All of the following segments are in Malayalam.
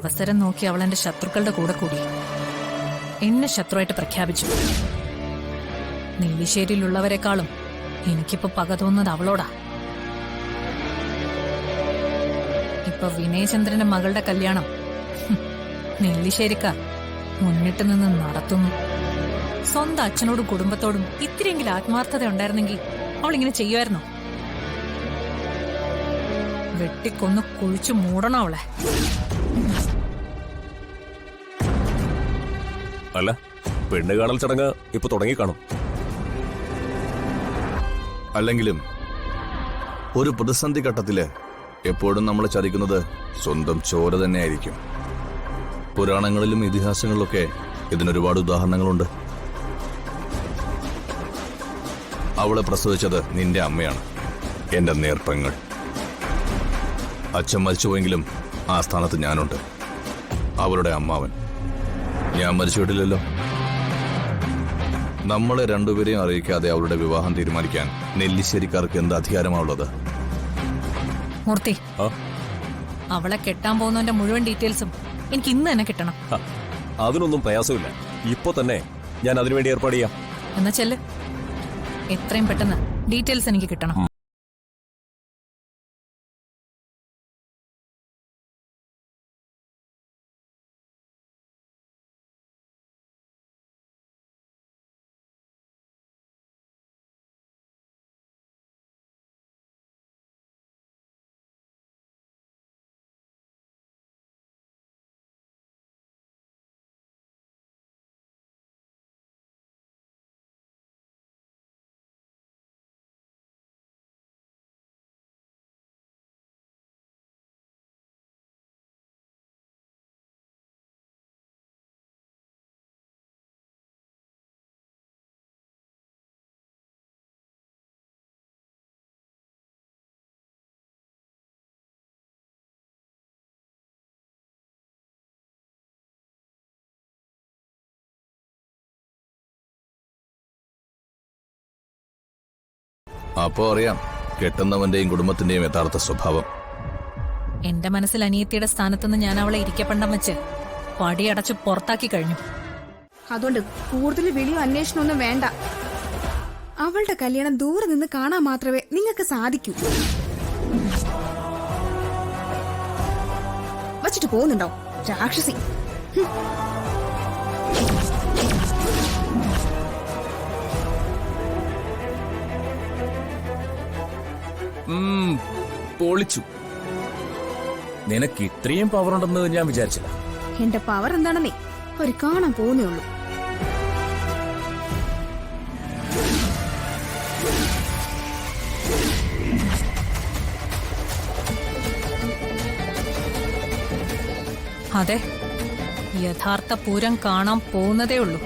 അവസരം നോക്കി അവൾ എന്റെ ശത്രുക്കളുടെ കൂടെ കൂടി എന്നെ ശത്രുവായിട്ട് പ്രഖ്യാപിച്ചു. നെല്ലിശ്ശേരിയിലുള്ളവരെക്കാളും എനിക്കിപ്പോ പക തോന്നുന്നത് അവളോടാ. ഇപ്പൊ വിനയചന്ദ്രന്റെ മകളുടെ കല്യാണം നെല്ലിശ്ശേരിക്കാർ മുന്നിട്ട് നിന്ന് നടത്തുന്നു. സ്വന്തം അച്ഛനോടും കുടുംബത്തോടും ഇത്തിരിയെങ്കിലും ആത്മാർത്ഥത ഉണ്ടായിരുന്നെങ്കിൽ അവളിങ്ങനെ ചെയ്യുമായിരുന്നോ? വെട്ടിക്കൊന്ന് കുഴിച്ചു മൂടണം അവളെ. അല്ല, പെണ്ണ് കാണൽ ചടങ്ങ് ഇപ്പൊ തുടങ്ങിക്കാണും. അല്ലെങ്കിലും ഒരു പ്രതിസന്ധി ഘട്ടത്തില് എപ്പോഴും നമ്മളെ ചതിക്കുന്നത് സ്വന്തം ചോര തന്നെയായിരിക്കും. പുരാണങ്ങളിലും ഇതിഹാസങ്ങളിലൊക്കെ ഇതിനൊരുപാട് ഉദാഹരണങ്ങളുണ്ട്. അവളെ പ്രസവിച്ചത് നിന്റെ അമ്മയാണ്, എന്റെ നേർപ്പെങ്ങൾ. അച്ഛൻ മരിച്ചുപോയെങ്കിലും ആ സ്ഥാനത്ത് ഞാനുണ്ട്, അവളുടെ അമ്മാവൻ. ഞാൻ മരിച്ചുവിട്ടില്ലല്ലോ. നമ്മളെ രണ്ടുപേരെയും അറിയിക്കാതെ അവളുടെ വിവാഹം തീരുമാനിക്കാൻ നെല്ലിശ്ശേരിക്കാർക്ക് എന്ത് അധികാരമാണുള്ളത്? മൂർത്തി, അവളെ കെട്ടാൻ പോകുന്നതിന്റെ മുഴുവൻ ഡീറ്റെയിൽസും എനിക്ക് ഇന്ന് തന്നെ കിട്ടണം. അതിനൊന്നും പ്രയാസമില്ല. ഇപ്പൊ തന്നെ ഞാൻ അതിനുവേണ്ടി ഏർപ്പാട് ചെയ്യാം. എന്നാ ചെല്ല്, എത്രയും പെട്ടെന്ന് ഡീറ്റെയിൽസ് എനിക്ക് കിട്ടണം. അപ്പോ അറിയാം കെട്ടുന്നവന്റെയും കുടുംബത്തിന്റെയും യഥാർത്ഥ സ്വഭാവം. എന്റെ മനസ്സിൽ അനിയത്തിയുടെ സ്ഥാനത്തുനിന്ന് ഞാൻ അവളെ ഇരിക്കപ്പണ്ടം വെച്ച് പടിയടച്ച് പുറത്താക്കി കഴിഞ്ഞു. അതുകൊണ്ട് കൂടുതൽ വിളിയോ അന്വേഷണമൊന്നും വേണ്ട. അവളുടെ കല്യാണം ദൂരെ നിന്ന് കാണാൻ മാത്രമേ നിങ്ങൾക്ക് സാധിക്കൂ. വച്ചിട്ട് പോകുന്നുണ്ടോ രാക്ഷസി? പൊളിച്ചു. നിനക്ക് ഇത്രയും പവർ ഉണ്ടെന്ന് ഞാൻ വിചാരിച്ചില്ല. എന്റെ പവർ എന്താണെന്നേ ഒരു കാണാൻ പോകുന്നേ ഉള്ളൂ. അതെ, യഥാർത്ഥ പൂരം കാണാൻ പോകുന്നതേ ഉള്ളൂ.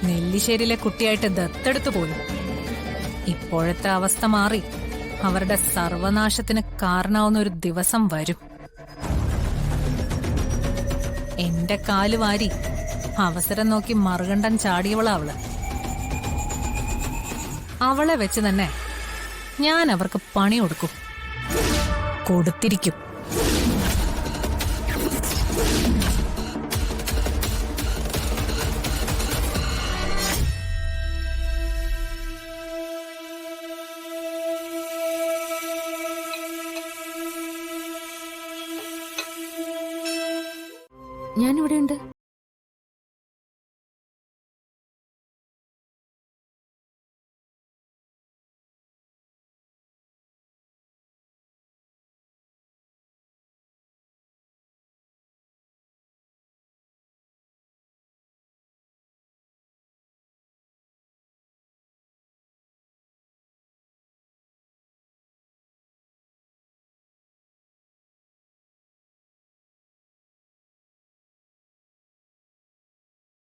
നെല്ലിശ്ശേരിയിലെ കുട്ടിയായിട്ട് ദത്തെടുത്തു പോലും. ഇപ്പോഴത്തെ അവസ്ഥ മാറി അവരുടെ സർവനാശത്തിന് കാരണമാവുന്ന ഒരു ദിവസം വരും. എന്റെ കാല് വാരി അവസരം നോക്കി മറുകണ്ഠൻ ചാടിയവളാ അവള്. അവളെ വെച്ച് തന്നെ ഞാൻ അവർക്ക് പണി കൊടുക്കും, കൊടുത്തിരിക്കും. ഞാനിവിടെയുണ്ട്.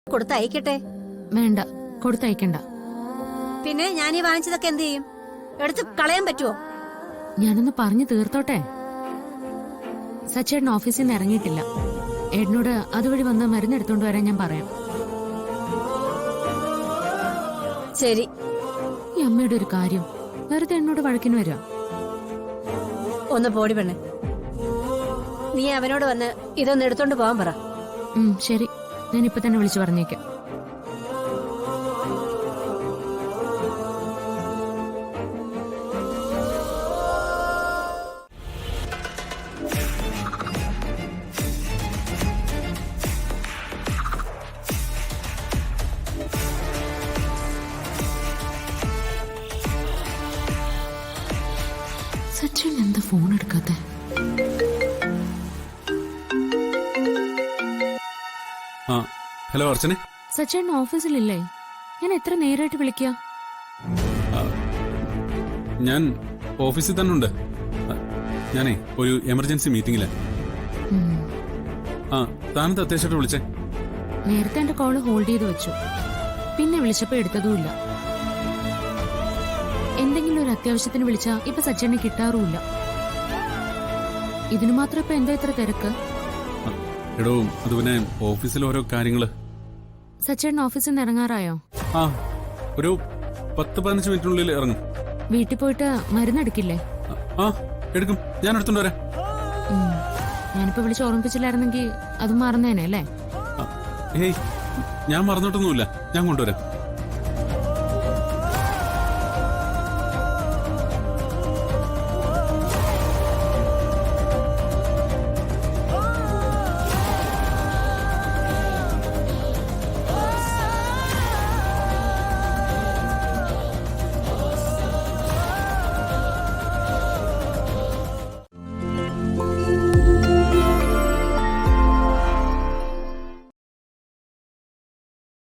കൊടുത്തയക്കട്ടെ? വേണ്ട, കൊടുത്തയക്കണ്ട. പിന്നെ ഞാൻ ഈ വാങ്ങിച്ചതൊക്കെ എന്ത് ചെയ്യും? എടുത്ത് കളയാൻ പറ്റുമോ? ഞാനൊന്ന് പറഞ്ഞു തീർത്തോട്ടെ. സച്ചേട്ടൻ ഓഫീസിൽ നിന്ന് ഇറങ്ങിയിട്ടില്ല. ഏട്ടനോട് അതുവഴി വന്ന് മരുന്നെടുത്തോണ്ട് വരാൻ ഞാൻ പറയാം. ശരി. ഈ അമ്മയുടെ ഒരു കാര്യം വെറുതെ എന്നോട് വഴക്കിന് വരാ. ഒന്ന് പോടി പെണ്ണെ. നീ അവനോട് വന്ന് ഇതൊന്ന് എടുത്തോണ്ട് പോകാൻ പറ. ശരി, ഞാൻ ഇപ്പൊ തന്നെ വിളിച്ചു പറഞ്ഞേക്കാം. സച്ചിൻ എന്താ ഫോൺ എടുക്കാത്ത? ഹലോ അർച്ചനെ. സച്ചിൻ ഓഫീസിലില്ലേ? ഞാൻ എത്ര നേരമായിട്ട് വിളിക്കുക? ഞാൻ ഓഫീസിൽ തന്നെ ഉണ്ട്. ഞാനേ ഒരു എമർജൻസി മീറ്റിംഗില. താനത്ത് അത്യാവശ്യമായിട്ട് വിളിച്ചേ? നേരത്തെ എന്റെ കോള് ഹോൾഡ് ചെയ്ത് വെച്ചു, പിന്നെ വിളിച്ചപ്പോ എടുത്തതുമില്ല. എന്തെങ്കിലും ഒരു അത്യാവശ്യത്തിന് വിളിച്ചാ ഇപ്പൊ സച്ചിനെ കിട്ടാറുമില്ല. ഇതിനു മാത്രം ഇപ്പൊ എന്താ ഇത്ര തിരക്ക്? എടോ, അത് പിന്നെ ഓഫീസിൽ ഓരോ കാര്യങ്ങള്. സച്ചേട്ടൻ ഓഫീസിൽ നിന്ന് ഇറങ്ങാറായോ? ഒരു 10-15 മിനിറ്റിനുള്ളിൽ ഇറങ്ങും. വീട്ടിൽ പോയിട്ട് മരുന്നെടുക്കില്ലേ? എടുക്കും, ഞാൻ എടുത്തോണ്ട് വരാം. ഞാനിപ്പോ വിളിച്ച് ഓർമ്മിപ്പിച്ചില്ലായിരുന്നെങ്കിൽ അതും മറന്നേനെ അല്ലേ? ഏയ്, ഞാൻ മറന്നിട്ടൊന്നുമില്ല, ഞാൻ കൊണ്ടുവരാം.